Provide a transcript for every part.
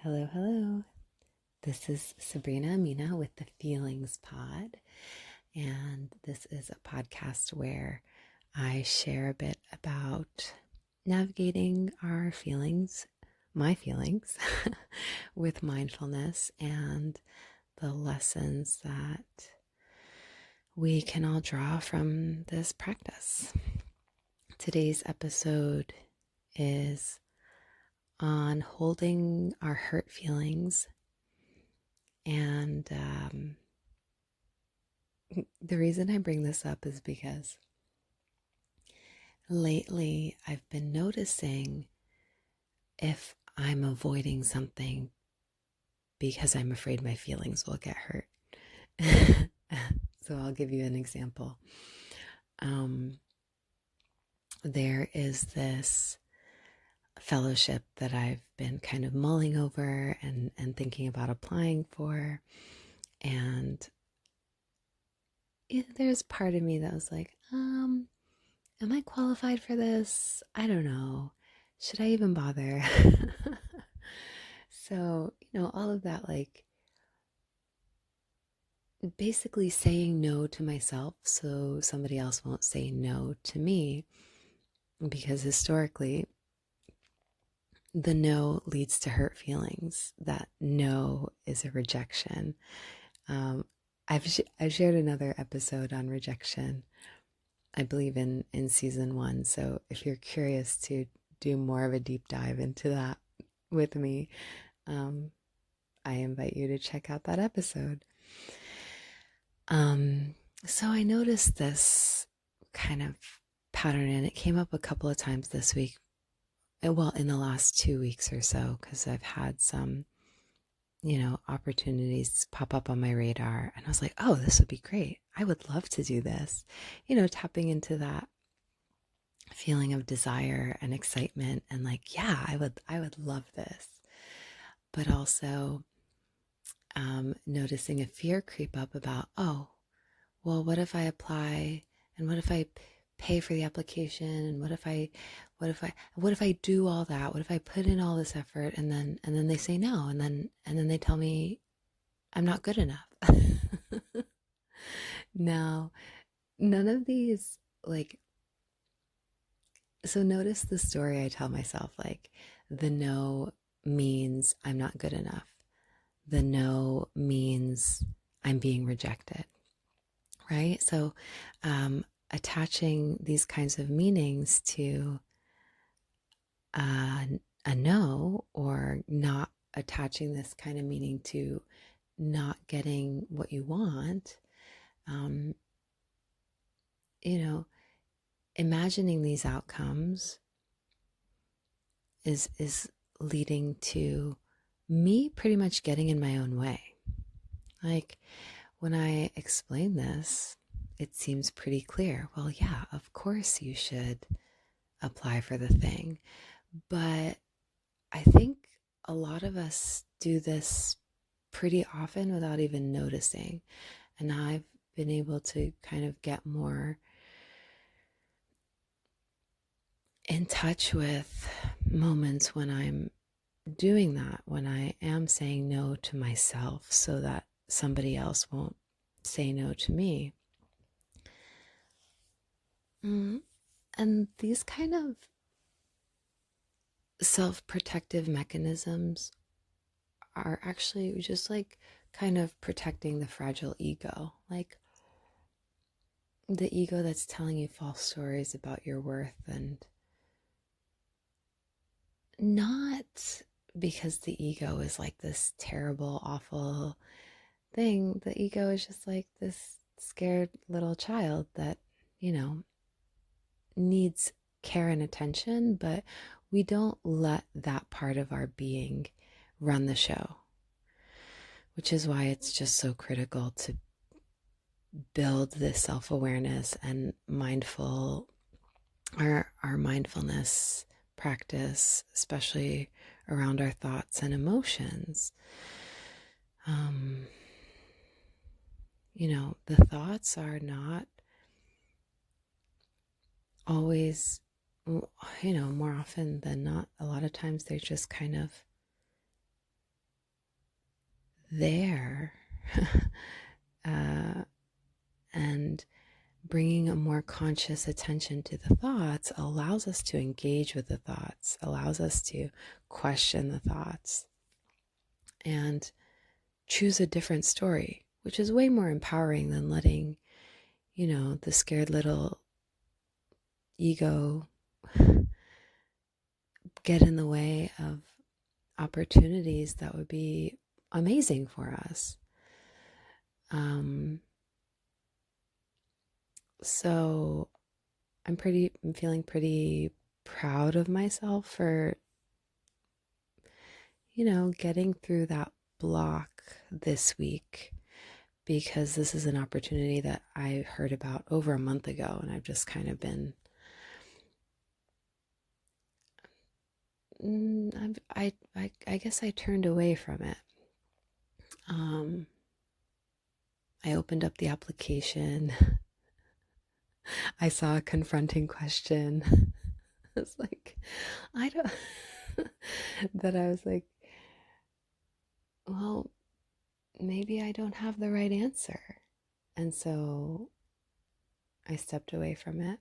Hello, hello. This is Sabrina Amina with the Feelings Pod, and this is a podcast where I share a bit about navigating our feelings, my feelings, with mindfulness and the lessons that we can all draw from this practice. Today's episode is on holding our hurt feelings. And the reason I bring this up is because lately I've been noticing if I'm avoiding something because I'm afraid my feelings will get hurt. So I'll give you an example. There is this fellowship that I've been kind of mulling over and thinking about applying for. And there's part of me that was like, am I qualified for this? I don't know. Should I even bother? So, all of that, like basically saying no to myself so somebody else won't say no to me. Because historically, the no leads to hurt feelings. That no is a rejection. I've shared another episode on rejection, I believe in season 1. So if you're curious to do more of a deep dive into that with me, I invite you to check out that episode. So I noticed this kind of pattern, and it came up a couple of times this week. Well, in the last 2 weeks or so, because I've had some, opportunities pop up on my radar. And I was like, oh, this would be great. I would love to do this. Tapping into that feeling of desire and excitement and like, yeah, I would love this. But also noticing a fear creep up about, oh, well, what if I apply and what if I pay for the application and what if I do all that? What if I put in all this effort and then they say no and then they tell me I'm not good enough. Now, none of these so notice the story I tell myself, like the no means I'm not good enough. The no means I'm being rejected, right? So attaching these kinds of meanings to a no, or not attaching this kind of meaning to not getting what you want, imagining these outcomes is leading to me pretty much getting in my own way. Like when I explain this, it seems pretty clear. Well, yeah, of course you should apply for the thing. But I think a lot of us do this pretty often without even noticing. And I've been able to kind of get more in touch with moments when I'm doing that, when I am saying no to myself so that somebody else won't say no to me. And these kind of self-protective mechanisms are actually just like kind of protecting the fragile ego, like the ego that's telling you false stories about your worth, and not because the ego is like this terrible, awful thing. The ego is just like this scared little child that, needs care and attention, but we don't let that part of our being run the show, which is why it's just so critical to build this self-awareness and our mindfulness practice, especially around our thoughts and emotions. The thoughts are not always, more often than not, a lot of times they're just kind of there. And bringing a more conscious attention to the thoughts allows us to engage with the thoughts, allows us to question the thoughts and choose a different story, which is way more empowering than letting, the scared little ego get in the way of opportunities that would be amazing for us. So I'm feeling pretty proud of myself for, getting through that block this week, because this is an opportunity that I heard about over a month ago, and I've just kind of been, I guess I turned away from it. I opened up the application. I saw a confronting question. It's like, I don't, that I was like, well, maybe I don't have the right answer. And so I stepped away from it.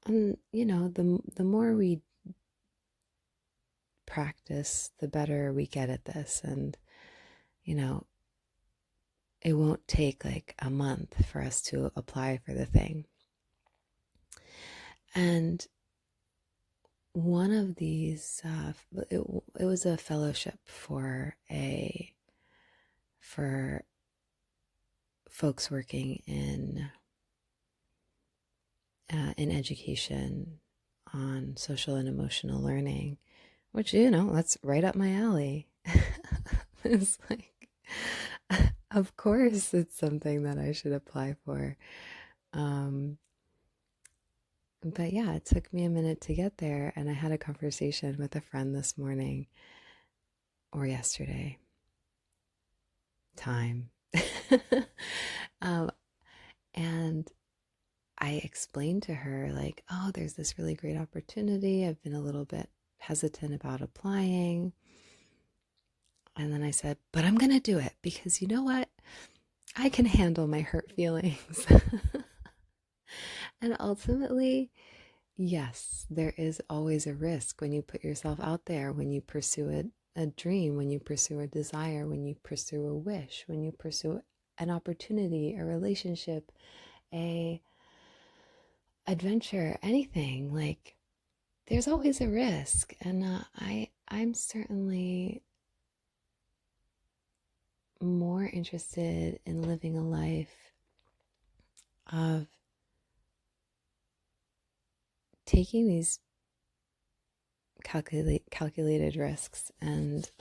And, the more we practice, the better we get at this. And, it won't take like a month for us to apply for the thing. And one of these, it was a fellowship for folks working in education on social and emotional learning, which, that's right up my alley. It's like, of course, it's something that I should apply for. But yeah, it took me a minute to get there, and I had a conversation with a friend this morning or yesterday. Time. And I explained to her, like, oh, there's this really great opportunity. I've been a little bit hesitant about applying. And then I said, but I'm going to do it because you know what? I can handle my hurt feelings. And ultimately, yes, there is always a risk when you put yourself out there, when you pursue a dream, when you pursue a desire, when you pursue a wish, when you pursue an opportunity, a relationship, a adventure, anything. Like, there's always a risk. And I'm certainly more interested in living a life of taking these calculated risks, and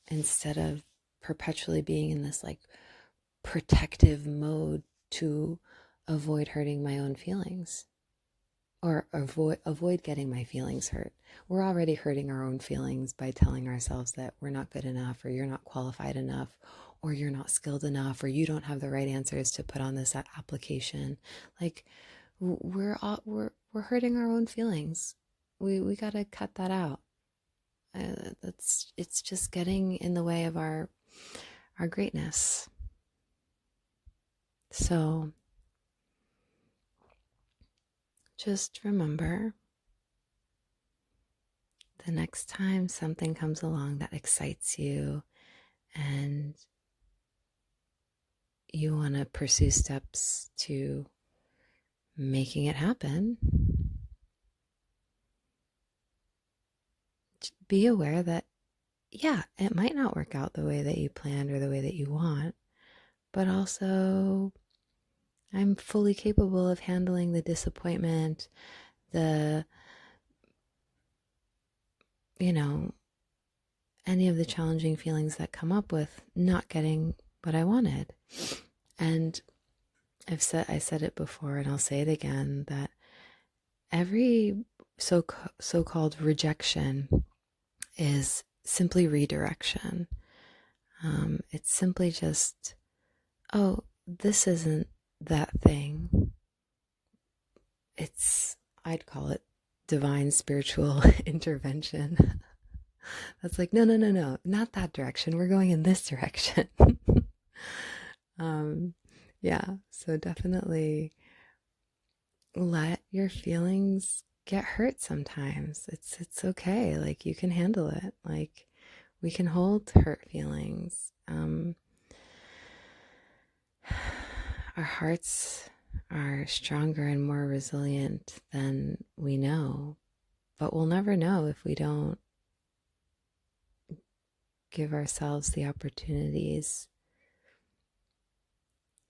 instead of perpetually being in this like protective mode to avoid hurting my own feelings, or avoid getting my feelings hurt. We're already hurting our own feelings by telling ourselves that we're not good enough, or you're not qualified enough, or you're not skilled enough, or you don't have the right answers to put on this application. Like, we're hurting our own feelings. We got to cut that out. It's just getting in the way of our greatness. So just remember, the next time something comes along that excites you and you want to pursue steps to making it happen, be aware that, yeah, it might not work out the way that you planned or the way that you want, but also I'm fully capable of handling the disappointment, the, any of the challenging feelings that come up with not getting what I wanted. And I said it before, and I'll say it again, that every so-called rejection is simply redirection. It's simply just, oh, this isn't that thing. I'd call it divine spiritual intervention. That's like, no, no, no, no, not that direction. We're going in this direction. um, yeah, so definitely let your feelings get hurt sometimes. It's okay. Like you can handle it. Like we can hold hurt feelings. Our hearts are stronger and more resilient than we know, but we'll never know if we don't give ourselves the opportunities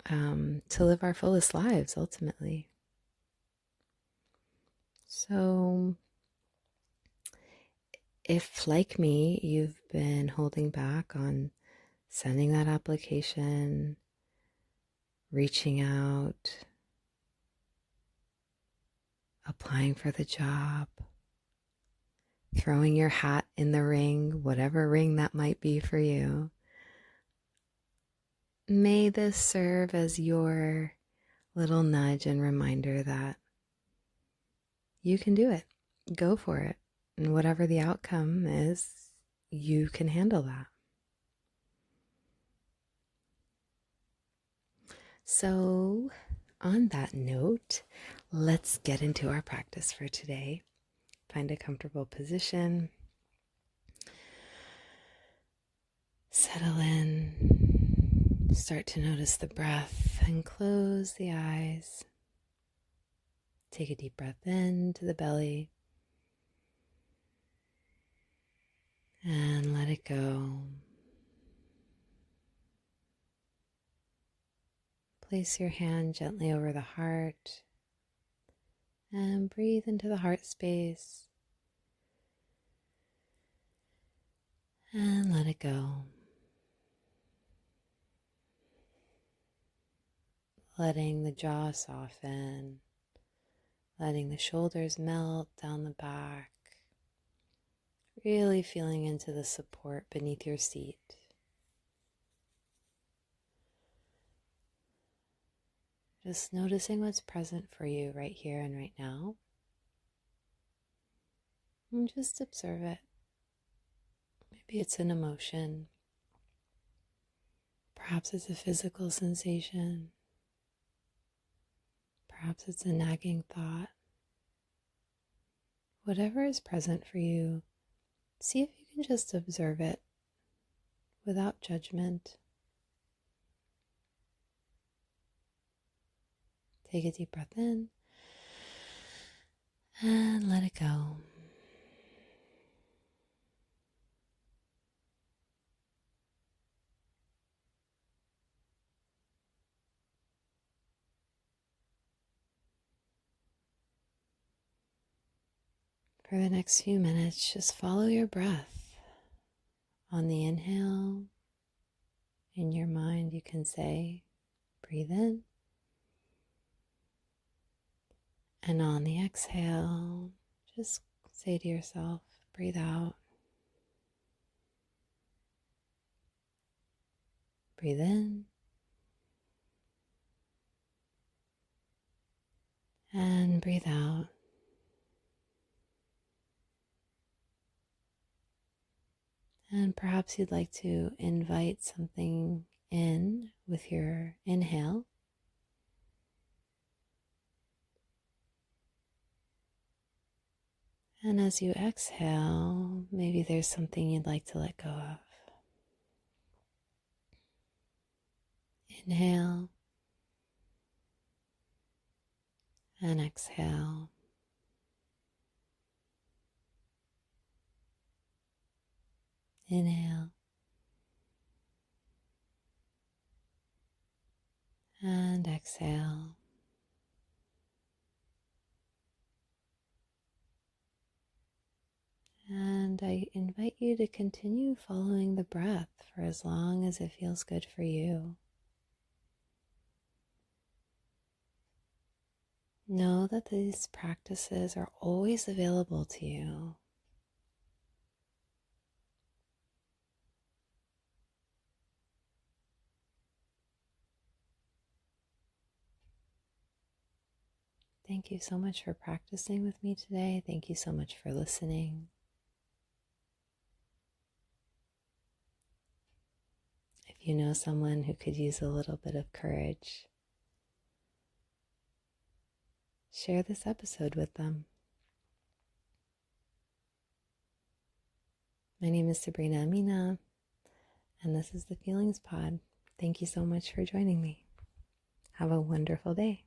to live our fullest lives ultimately. So, if like me, you've been holding back on sending that application, reaching out, applying for the job, throwing your hat in the ring, whatever ring that might be for you, may this serve as your little nudge and reminder that you can do it. Go for it. And whatever the outcome is, you can handle that. So, on that note, let's get into our practice for today. Find a comfortable position. Settle in. Start to notice the breath and close the eyes. Take a deep breath in to the belly and let it go. Place your hand gently over the heart and breathe into the heart space and let it go. Letting the jaw soften, letting the shoulders melt down the back, really feeling into the support beneath your seat. Just noticing what's present for you right here and right now. And just observe it. Maybe it's an emotion. Perhaps it's a physical sensation. Perhaps it's a nagging thought. Whatever is present for you, see if you can just observe it without judgment. Take a deep breath in and let it go. For the next few minutes, just follow your breath. On the inhale, in your mind, you can say, breathe in. And on the exhale, just say to yourself, breathe out. Breathe in. And breathe out. And perhaps you'd like to invite something in with your inhale. And as you exhale, maybe there's something you'd like to let go of. Inhale and exhale. Inhale and exhale. And I invite you to continue following the breath for as long as it feels good for you. Know that these practices are always available to you. Thank you so much for practicing with me today. Thank you so much for listening. you know someone who could use a little bit of courage, share this episode with them. My name is Sabrina Amina, and this is the Feelings Pod. Thank you so much for joining me. Have a wonderful day.